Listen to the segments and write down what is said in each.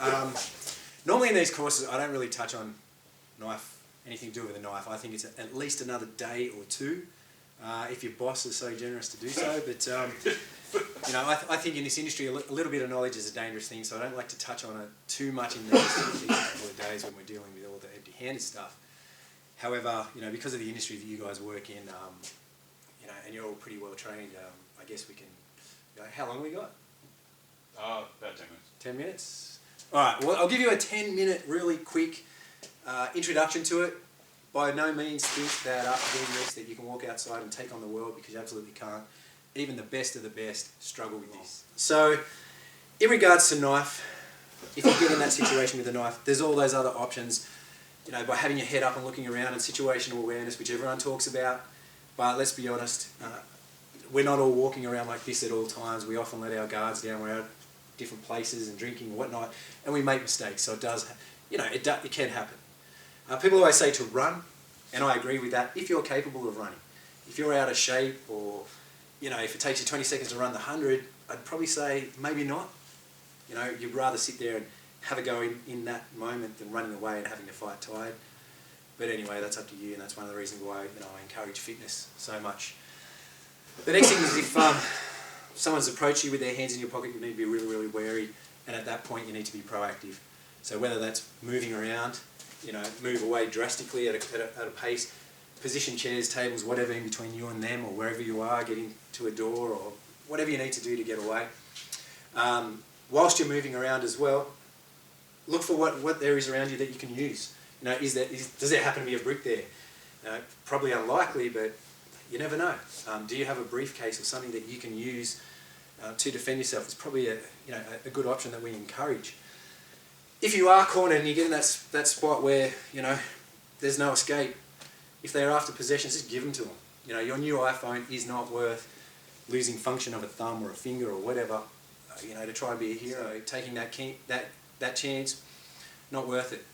Now, normally in these courses, I don't really touch on anything to do with a knife. I think it's at least another day or two, if your boss is so generous to do so. But I think in this industry, a little bit of knowledge is a dangerous thing, so I don't like to touch on it too much in these couple of days when we're dealing with all the empty-handed stuff. However, because of the industry that you guys work in, and you're all pretty well trained, I guess we can. How long have we got? About 10 minutes. 10 minutes? All right, well, I'll give you a 10-minute, really quick introduction to it. By no means think that after doing this that you can walk outside and take on the world, because you absolutely can't. Even the best of the best struggle with this. So, in regards to knife, if you get in that situation with a knife, there's all those other options, by having your head up and looking around and situational awareness, which everyone talks about. But let's be honest, we're not all walking around like this at all times. We often let our guards down. We're out different places and drinking and whatnot, and we make mistakes. So it does, it can happen. People always say to run, and I agree with that, if you're capable of running. If you're out of shape, or, if it takes you 20 seconds to run the 100, I'd probably say maybe not. You'd rather sit there and have a go in that moment than running away and having to fight tide. But anyway, that's up to you, and that's one of the reasons why I encourage fitness so much. The next thing is if someone's approached you with their hands in your pocket, you need to be really, really wary, and at that point you need to be proactive. So whether that's moving around, move away drastically at a pace, position chairs, tables, whatever in between you and them, or wherever you are, getting to a door, or whatever you need to do to get away. Whilst you're moving around as well, look for what there is around you that you can use. Does there happen to be a brick there? Probably unlikely, but you never know. Do you have a briefcase or something that you can use to defend yourself? It's probably a good option that we encourage. If you are cornered and you get in that spot where there's no escape, if they're after possessions, just give them to them. Your new iPhone is not worth losing function of a thumb or a finger or whatever. To try and be a hero, taking that chance, not worth it.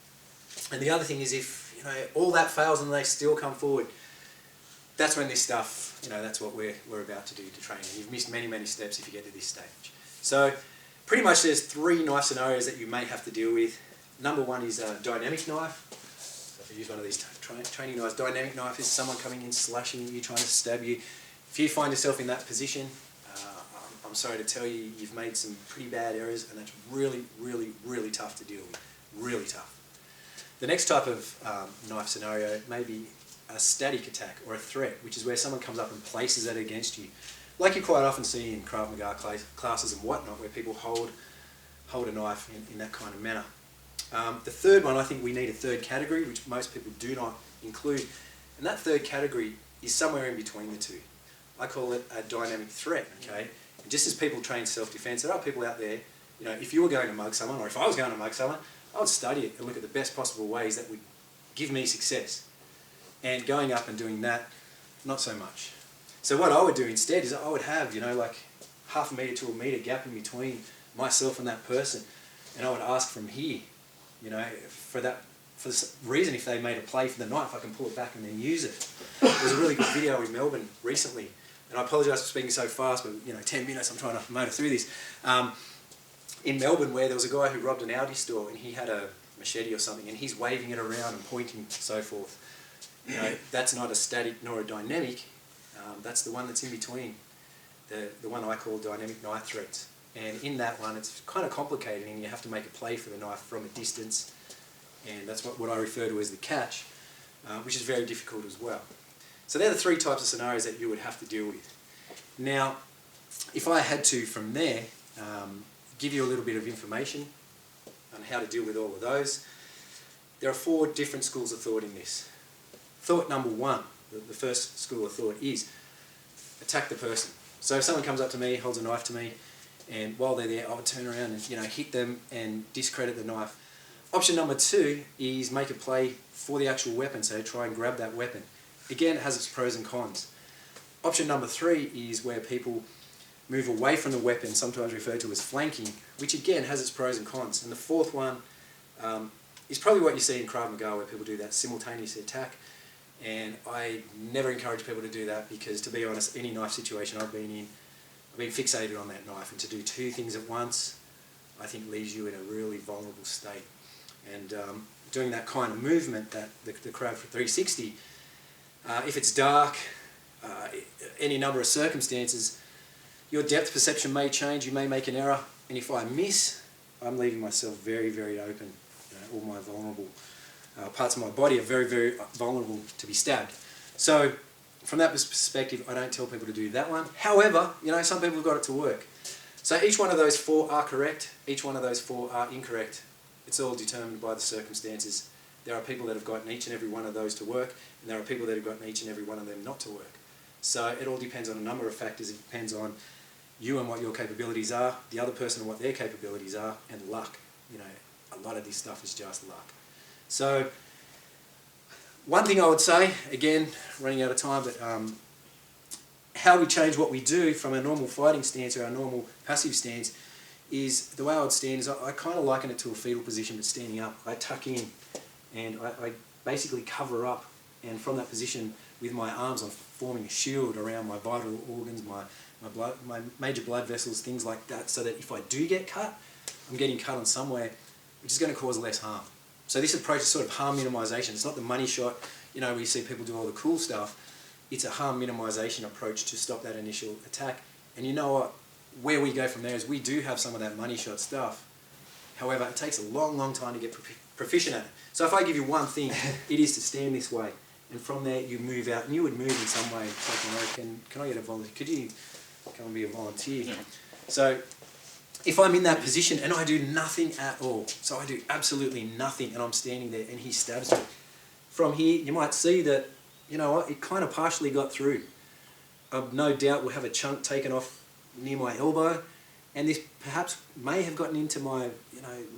And the other thing is, if all that fails and they still come forward, that's when this stuff, that's what we're about to do to train. And you've missed many, many steps if you get to this stage. So pretty much there's 3 knife scenarios that you may have to deal with. Number 1 is a dynamic knife. So if you use one of these training knives, dynamic knife is someone coming in, slashing you, trying to stab you. If you find yourself in that position, I'm sorry to tell you, you've made some pretty bad errors, and that's really, really, really tough to deal with. Really tough. The next type of knife scenario may be a static attack or a threat, which is where someone comes up and places it against you. Like you quite often see in Krav Maga classes and whatnot, where people hold a knife in that kind of manner. The third one, I think we need a third category, which most people do not include. And that third category is somewhere in between the two. I call it a dynamic threat, okay? And just as people train self-defense, there are people out there, if you were going to mug someone, or if I was going to mug someone, I would study it and look at the best possible ways that would give me success. And going up and doing that, not so much. So what I would do instead is I would have, like half a metre to a metre gap in between myself and that person. And I would ask from here, for the reason, if they made a play for the knife, I can pull it back and then use it. There was a really good video in Melbourne recently, and I apologise for speaking so fast, but 10 minutes, I'm trying to motor through this. In Melbourne, where there was a guy who robbed an Audi store, and he had a machete or something, and he's waving it around and pointing and so forth. That's not a static nor a dynamic. That's the one that's in between, the one I call dynamic knife threats. And in that one, it's kind of complicated, and you have to make a play for the knife from a distance, and that's what I refer to as the catch, which is very difficult as well. So they're the 3 types of scenarios that you would have to deal with. Now, if I had to, from there, give you a little bit of information on how to deal with all of those, there are 4 different schools of thought in this. Thought number 1, the first school of thought, is attack the person. So if someone comes up to me, holds a knife to me, and while they're there, I would turn around and hit them and discredit the knife. Option number 2 is make a play for the actual weapon, so try and grab that weapon. Again, it has its pros and cons. Option number 3 is where people move away from the weapon, sometimes referred to as flanking, which again has its pros and cons. And the 4th one is probably what you see in Krav Maga, where people do that simultaneous attack. And I never encourage people to do that, because, to be honest, any knife situation I've been in, I've been fixated on that knife, and to do 2 things at once, I think leaves you in a really vulnerable state. And doing that kind of movement, that the crab 360, if it's dark, any number of circumstances, your depth perception may change, you may make an error, and if I miss, I'm leaving myself very, very open. All my vulnerable parts of my body are very, very vulnerable to be stabbed. So from that perspective, I don't tell people to do that one. However, some people have got it to work. So each one of those 4 are correct, each one of those 4 are incorrect. It's all determined by the circumstances. There are people that have gotten each and every one of those to work, and there are people that have gotten each and every one of them not to work. So it all depends on a number of factors. It depends on you and what your capabilities are, the other person and what their capabilities are, and luck. A lot of this stuff is just luck. So one thing I would say, again, running out of time, but how we change what we do from a normal fighting stance or our normal passive stance is, the way I would stand is I kind of liken it to a fetal position, but standing up. I tuck in and I basically cover up, and from that position with my arms I'm forming a shield around my vital organs, my major blood vessels, things like that, so that if I do get cut, I'm getting cut on somewhere which is going to cause less harm. So this approach is sort of harm minimisation. It's not the money shot, where you see people do all the cool stuff. It's a harm minimisation approach to stop that initial attack. And you know what? Where we go from there is we do have some of that money shot stuff. However, it takes a long, long time to get proficient at it. So if I give you one thing, it is to stand this way. And from there you move out, and you would move in some way. Like, can I get a volunteer? Could you come and be a volunteer? Yeah. So if I'm in that position and I do nothing at all, so I do absolutely nothing, and I'm standing there and he stabs me, from here you might see that, it kind of partially got through. No doubt will have a chunk taken off near my elbow, and this perhaps may have gotten into my,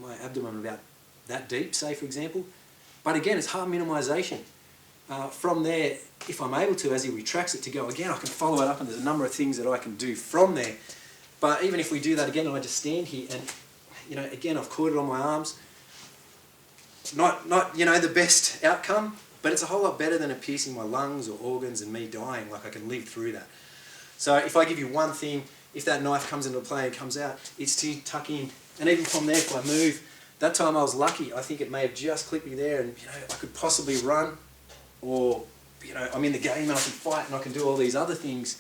my abdomen about that deep, say for example. But again, it's harm minimisation. From there, if I'm able to, as he retracts it to go again, I can follow it up, and there's a number of things that I can do from there. But even if we do that again, and I just stand here, and again, I've caught it on my arms. Not the best outcome, but it's a whole lot better than it piercing my lungs or organs and me dying. Like, I can live through that. So if I give you one thing, if that knife comes into play and comes out, it's to tuck in. And even from there, if I move, that time I was lucky. I think it may have just clipped me there, and I could possibly run, or I'm in the game and I can fight and I can do all these other things.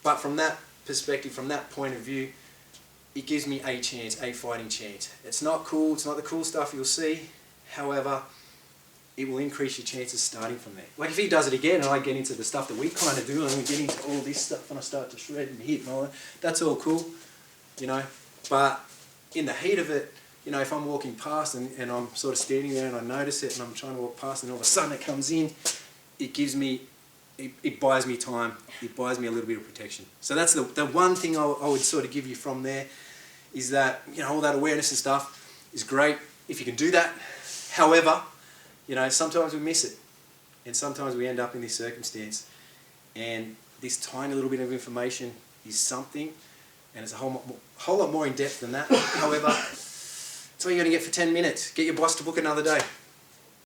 But from that perspective, from that point of view, it gives me a chance, a fighting chance. It's not cool, it's not the cool stuff you'll see. However, it will increase your chances starting from there. Like if he does it again and I get into the stuff that we kind of do, and we get into all this stuff and I start to shred and hit and all that, that's all cool, But in the heat of it, if I'm walking past and I'm sort of standing there and I notice it and I'm trying to walk past and all of a sudden it comes in, it gives me, it buys me time, it buys me a little bit of protection. So that's the one thing I would sort of give you from there, is that, all that awareness and stuff is great if you can do that. However, sometimes we miss it, and sometimes we end up in this circumstance, and this tiny little bit of information is something, and it's a whole lot more in depth than that. However, it's all you're going to get for 10 minutes. Get your boss to book another day.